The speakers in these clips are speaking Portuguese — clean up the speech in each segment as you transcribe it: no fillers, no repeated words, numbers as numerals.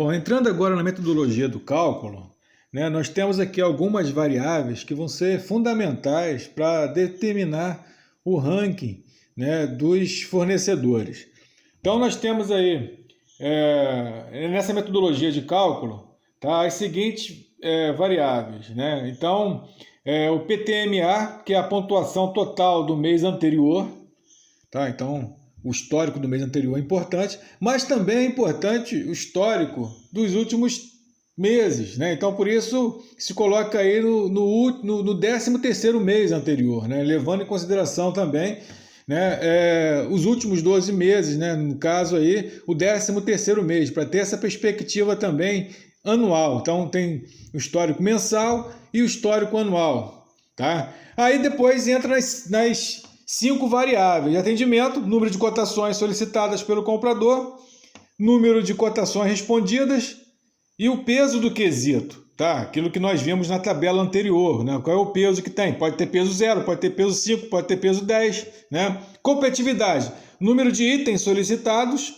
Bom, entrando agora na metodologia do cálculo, né, nós temos aqui algumas variáveis que vão ser fundamentais para determinar o ranking, né, dos fornecedores. Então, nós temos aí, nessa metodologia de cálculo, tá, as seguintes variáveis. Né? Então, o PTMA, que é a pontuação total do mês anterior. Tá? Então, o histórico do mês anterior é importante, mas também é importante o histórico dos últimos meses. Né? Então, por isso, se coloca aí no 13º mês anterior, né? Levando em consideração também, né, os últimos 12 meses, né? No caso aí, o 13º mês, para ter essa perspectiva também anual. Então, tem o histórico mensal e o histórico anual. Tá? Aí depois entra nas 5 variáveis de atendimento: número de cotações solicitadas pelo comprador, número de cotações respondidas e o peso do quesito, tá? Aquilo que nós vimos na tabela anterior, né? Qual é o peso que tem? Pode ter peso 0, pode ter peso 5, pode ter peso 10, né? Competitividade: número de itens solicitados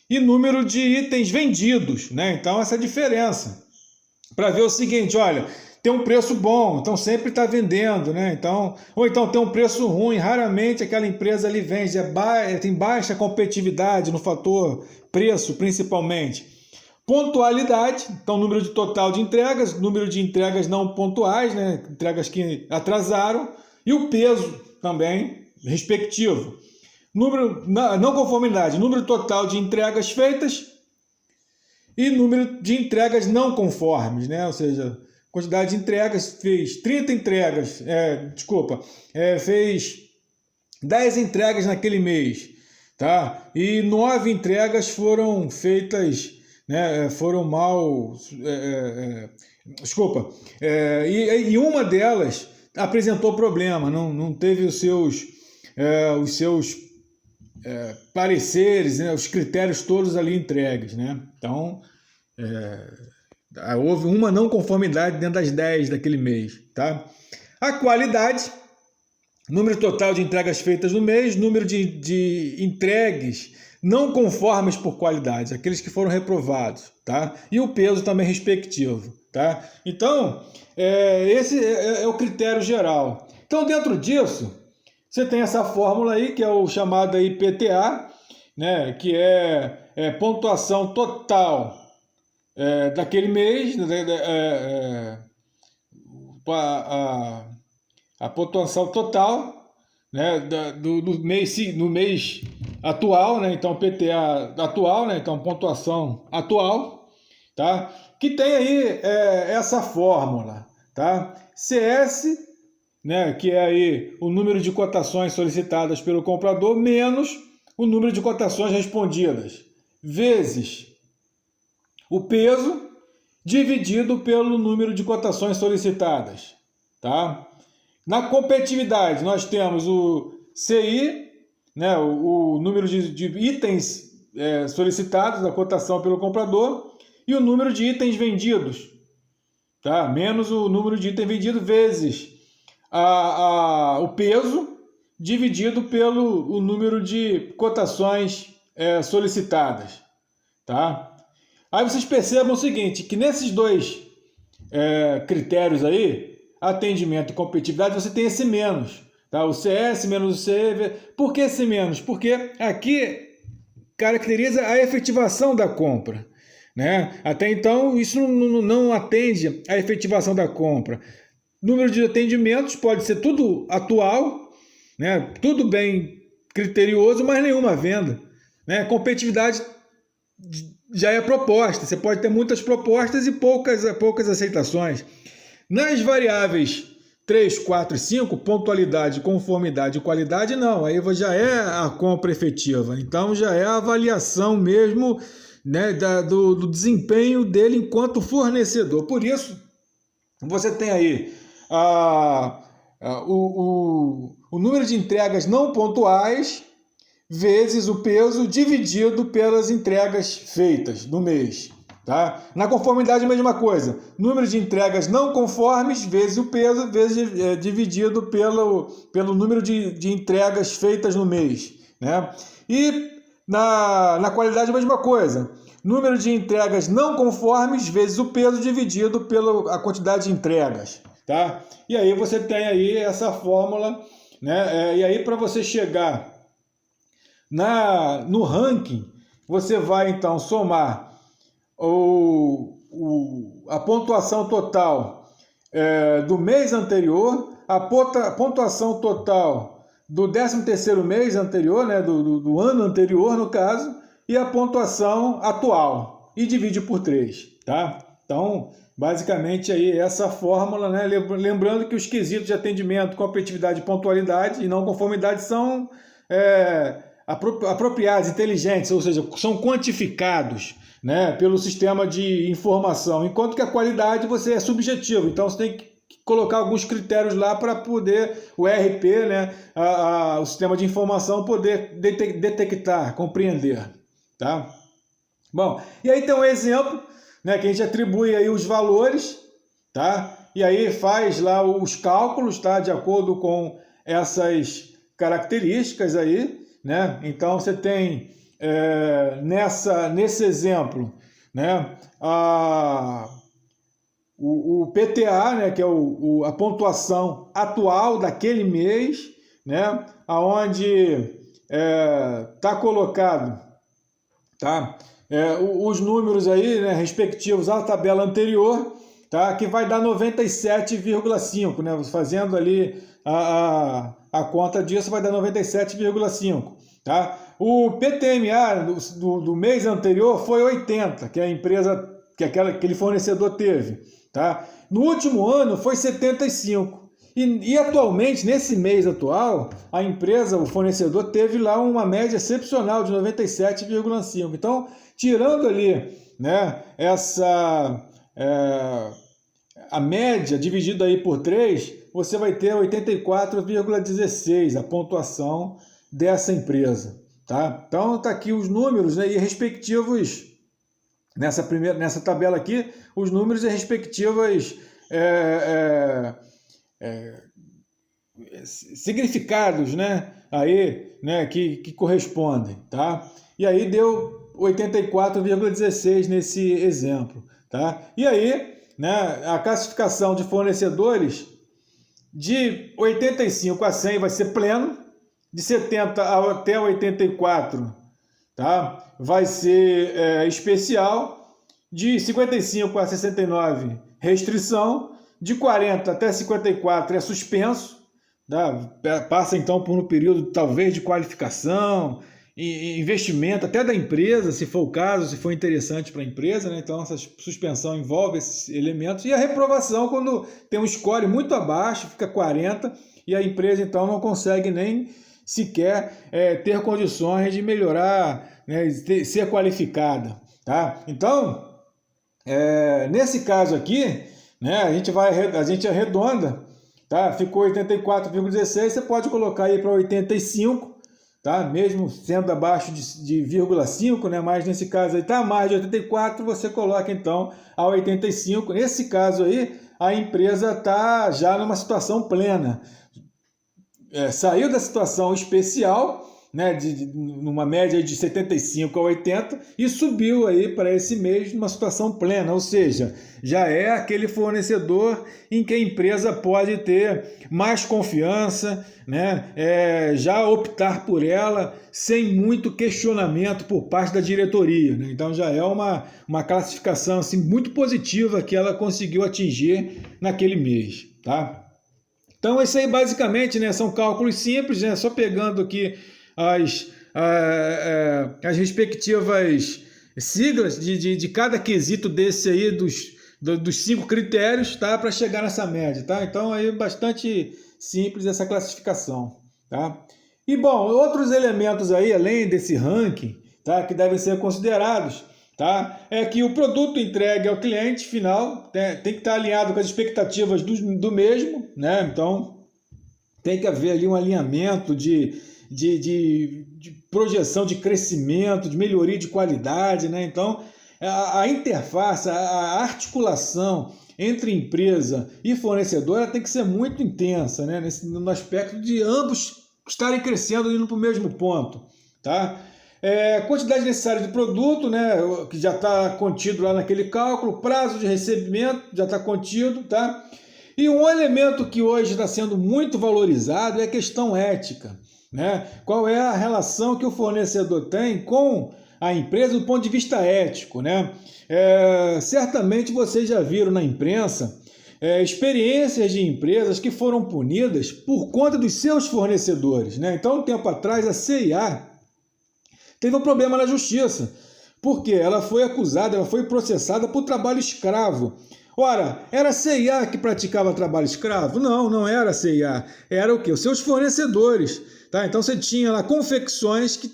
e número de itens vendidos, né? Então, essa é a diferença. Para ver o seguinte, olha, tem um preço bom, então sempre está vendendo, né? Então, ou então tem um preço ruim, raramente aquela empresa ali vende, tem baixa competitividade no fator preço, principalmente. Pontualidade, então número de total de entregas, número de entregas não pontuais, né? Entregas que atrasaram, e o peso também, respectivo. Número, não conformidade, número total de entregas feitas e número de entregas não conformes, né? Ou seja, quantidade de entregas, fez 30 entregas, fez 10 entregas naquele mês, tá? E 9 entregas foram feitas, né, foram mal, e uma delas apresentou problema, não teve os seus pareceres, né, os critérios todos ali entregues, né? Então, houve uma não conformidade dentro das 10 daquele mês, tá? A qualidade: número total de entregas feitas no mês, número de entregues não conformes por qualidade, aqueles que foram reprovados, tá? E o peso também respectivo, tá? Então, esse é o critério geral. Então, dentro disso, você tem essa fórmula aí, que é o chamado aí PTA, né? Que é pontuação total daquele mês, a pontuação total, né, do mês, no mês atual, né? Então PTA atual, né? Então pontuação atual, tá? Que tem aí essa fórmula, tá? CS, né? Que é aí o número de cotações solicitadas pelo comprador menos o número de cotações respondidas vezes o peso dividido pelo número de cotações solicitadas, tá? Na competitividade, nós temos o CI, né, o número de itens solicitados da cotação pelo comprador, e o número de itens vendidos, tá? Menos o número de itens vendidos vezes o peso dividido pelo o número de cotações solicitadas, tá? Aí vocês percebam o seguinte, que nesses dois critérios aí, atendimento e competitividade, você tem esse menos, tá? O CS menos o CV. Por que esse menos? Porque aqui caracteriza a efetivação da compra, né? Até então, isso não atende à efetivação da compra. Número de atendimentos pode ser tudo atual, né? Tudo bem criterioso, mas nenhuma venda, né? Competitividade já é proposta. Você pode ter muitas propostas e poucas aceitações. Nas variáveis 3, 4 e 5, pontualidade, conformidade e qualidade, não. Aí já é a compra efetiva. Então já é a avaliação mesmo, né, do desempenho dele enquanto fornecedor. Por isso, você tem aí o número de entregas não pontuais vezes o peso dividido pelas entregas feitas no mês, tá? Na conformidade, a mesma coisa. Número de entregas não conformes vezes o peso dividido pelo número de entregas feitas no mês, né? E na qualidade, a mesma coisa. número de entregas não conformes vezes o peso dividido pela quantidade de entregas, tá? E aí você tem aí essa fórmula, né? E aí para você chegar no ranking, você vai então somar a pontuação total do mês anterior, a pontuação total do 13º mês anterior, né, do ano anterior, no caso, e a pontuação atual, e divide por 3, tá? Então, basicamente, aí essa fórmula, né, lembrando que os quesitos de atendimento, competitividade, pontualidade e não conformidade são apropriados, inteligentes, ou seja, são quantificados, né, pelo sistema de informação, enquanto que a qualidade você é subjetivo, então você tem que colocar alguns critérios lá para poder o ERP, né, o sistema de informação, poder detectar, compreender, tá? Bom, e aí tem um exemplo, né, que a gente atribui aí os valores, tá? E aí faz lá os cálculos, tá, de acordo com essas características aí, né? Então você tem nesse exemplo, né, o PTA, né, que é a pontuação atual daquele mês, né, aonde está colocado, tá, os números aí, né, respectivos à tabela anterior, tá, que vai dar 97,5, né, fazendo ali a conta disso vai dar 97,5, tá? O PTMA do mês anterior foi 80, que a empresa, que aquele fornecedor teve, tá? No último ano foi 75. E atualmente, nesse mês atual, a empresa, o fornecedor, teve lá uma média excepcional de 97,5. Então, tirando ali, né, a média dividida aí por 3, você vai ter 84,16 a pontuação dessa empresa, tá? Então, tá aqui os números, né, e respectivos, nessa tabela aqui, os números e respectivas significados, né, aí, né, que correspondem, tá? E aí deu 84,16 nesse exemplo, tá? E aí, né, a classificação de fornecedores de 85 a 100 vai ser pleno, de 70 até 84, tá, vai ser especial, de 55 a 69 restrição, de 40 até 54 é suspenso, tá? Passa então por um período talvez de qualificação, investimento até da empresa, se for o caso, se for interessante para a empresa, né? Então essa suspensão envolve esses elementos, e a reprovação quando tem um score muito abaixo, fica 40, e a empresa então não consegue nem sequer ter condições de melhorar, né, ser qualificada, tá? Então, nesse caso aqui, né, a gente arredonda, tá? Ficou 84,16, você pode colocar aí para 85, tá? Mesmo sendo abaixo de 0,5, né? Mas nesse caso aí está mais de 84, você coloca então a 85. Nesse caso aí, a empresa está já numa situação plena. Saiu da situação especial, né, numa média de 75 a 80, e subiu aí para esse mês numa situação plena, ou seja, já é aquele fornecedor em que a empresa pode ter mais confiança, né, já optar por ela sem muito questionamento por parte da diretoria, né? Então já é uma classificação assim, muito positiva que ela conseguiu atingir naquele mês, tá? Então, isso aí basicamente, né, são cálculos simples, né, só pegando aqui as respectivas siglas de cada quesito desse aí, dos 5 critérios, tá, para chegar nessa média, tá? Então, aí bastante simples essa classificação, tá? E, bom, outros elementos aí, além desse ranking, tá, que devem ser considerados, tá, é que o produto entregue ao cliente final tem que estar alinhado com as expectativas do mesmo, né? Então tem que haver ali um alinhamento de projeção de crescimento, de melhoria de qualidade, né? Então a interface, a articulação entre empresa e fornecedora tem que ser muito intensa, né? No aspecto de ambos estarem crescendo e indo para o mesmo ponto, tá? quantidade necessária de produto, né, que já está contido lá naquele cálculo, prazo de recebimento já está contido, tá? E um elemento que hoje está sendo muito valorizado é a questão ética, né? Qual é a relação que o fornecedor tem com a empresa do ponto de vista ético, né? Certamente vocês já viram na imprensa experiências de empresas que foram punidas por conta dos seus fornecedores, né? Então, um tempo atrás, a CIA teve um problema na justiça, porque ela foi acusada, ela foi processada por trabalho escravo. Ora, era a CIA que praticava trabalho escravo? Não, não era a CIA. Era o quê? Os seus fornecedores. Tá? Então você tinha lá confecções que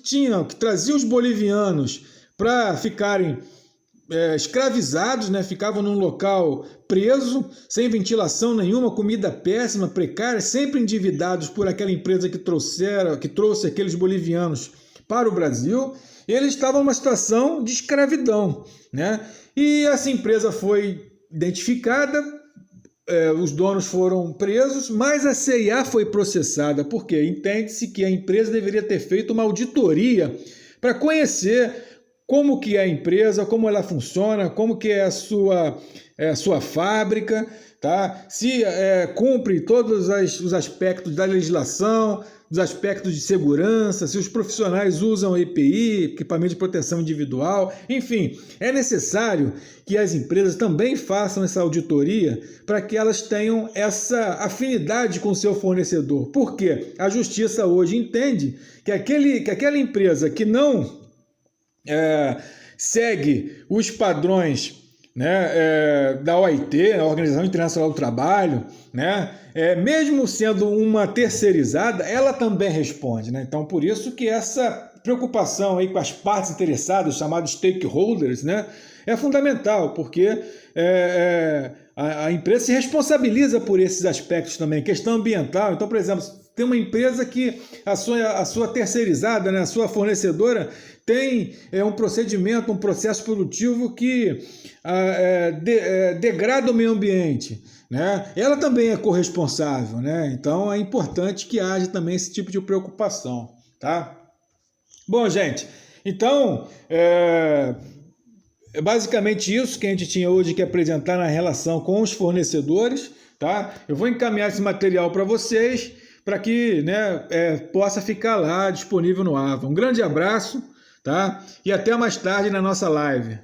traziam os bolivianos para ficarem escravizados, né? Ficavam num local preso, sem ventilação nenhuma, comida péssima, precária, sempre endividados por aquela empresa que trouxe aqueles bolivianos para o Brasil. Eles estavam numa situação de escravidão, né? E essa empresa foi identificada, os donos foram presos, mas a CIA foi processada, porque entende-se que a empresa deveria ter feito uma auditoria para conhecer como que é a empresa, como ela funciona, como que é a sua fábrica, tá? Se cumpre todos os aspectos da legislação, dos aspectos de segurança, se os profissionais usam EPI, equipamento de proteção individual, enfim, é necessário que as empresas também façam essa auditoria para que elas tenham essa afinidade com o seu fornecedor. Porque a justiça hoje entende que aquela empresa que não segue os padrões, né, da OIT, a Organização Internacional do Trabalho, né, mesmo sendo uma terceirizada, ela também responde, né? Então, por isso que essa preocupação aí com as partes interessadas, chamados stakeholders, né, é fundamental, porque a empresa se responsabiliza por esses aspectos também, questão ambiental. Então, por exemplo, tem uma empresa que a sua terceirizada, né, a sua fornecedora, tem um procedimento, um processo produtivo que degrada o meio ambiente, né? Ela também é corresponsável, né? Então é importante que haja também esse tipo de preocupação, tá? Bom, gente, então é basicamente isso que a gente tinha hoje que apresentar na relação com os fornecedores, tá? Eu vou encaminhar esse material para vocês, para que, né, possa ficar lá disponível no AVA. Um grande abraço, tá? E até mais tarde na nossa live.